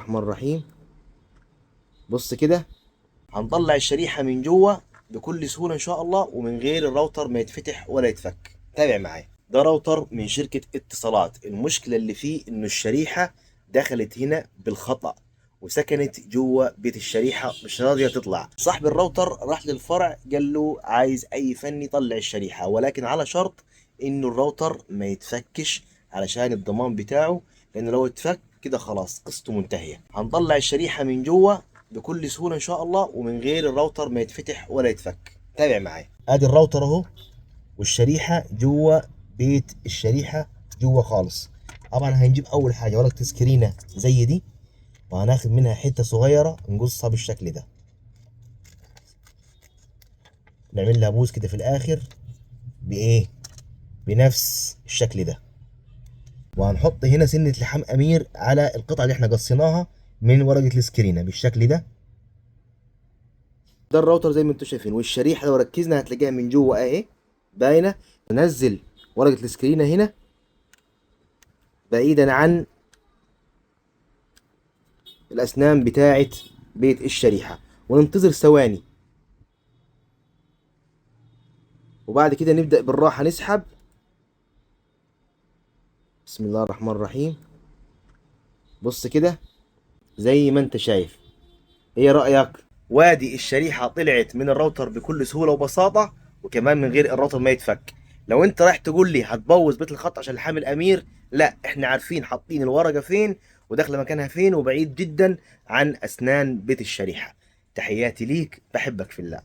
الرحمن الرحيم. بص كده، هنطلع الشريحة من جوه بكل سهولة إن شاء الله، ومن غير الراوتر ما يتفتح ولا يتفك. تابع معايا. ده راوتر من شركة اتصالات. المشكلة اللي فيه إنه الشريحة دخلت هنا بالخطأ وسكنت جوه بيت الشريحة، مش راضية تطلع. صاحب الراوتر راح للفرع قال له عايز أي فني يطلع الشريحة، ولكن على شرط إنه الراوتر ما يتفكش علشان الضمان بتاعه، لأنه لو اتفك كده خلاص قصته منتهية. هنطلع الشريحة من جوه بكل سهولة إن شاء الله، ومن غير الراوتر ما يتفتح ولا يتفك. تابع معايا. ادي الراوتر اهو، والشريحة جوه بيت الشريحة جوه خالص. طبعا هنجيب اول حاجة ورقة سكرينة زي دي، وهناخد منها حتة صغيرة نقصها بالشكل ده، نعمل لها بوز كده في الاخر بايه، بنفس الشكل ده. وهنحط هنا سنة لحام امير على القطعة اللي احنا قصيناها من ورقة السكرينة بالشكل ده. ده الراوتر زي ما انتم شايفين، والشريحه لو ركزنا هتلاقيها من جوه اهي باينه. ننزل ورقه السكرينه هنا بعيدا عن الاسنان بتاعه بيت الشريحه، وننتظر ثواني، وبعد كده نبدا بالراحه نسحب. بسم الله الرحمن الرحيم. بص كده زي ما انت شايف. ايه رايك؟ وادي الشريحه طلعت من الراوتر بكل سهوله وبساطه، وكمان من غير الراوتر ما يتفك. لو انت رايح تقول لي هتبوظ بيت الخط عشان الحامل امير، لا، احنا عارفين حاطين الورقه فين وداخله مكانها فين، وبعيد جدا عن اسنان بيت الشريحه. تحياتي ليك، بحبك في الله.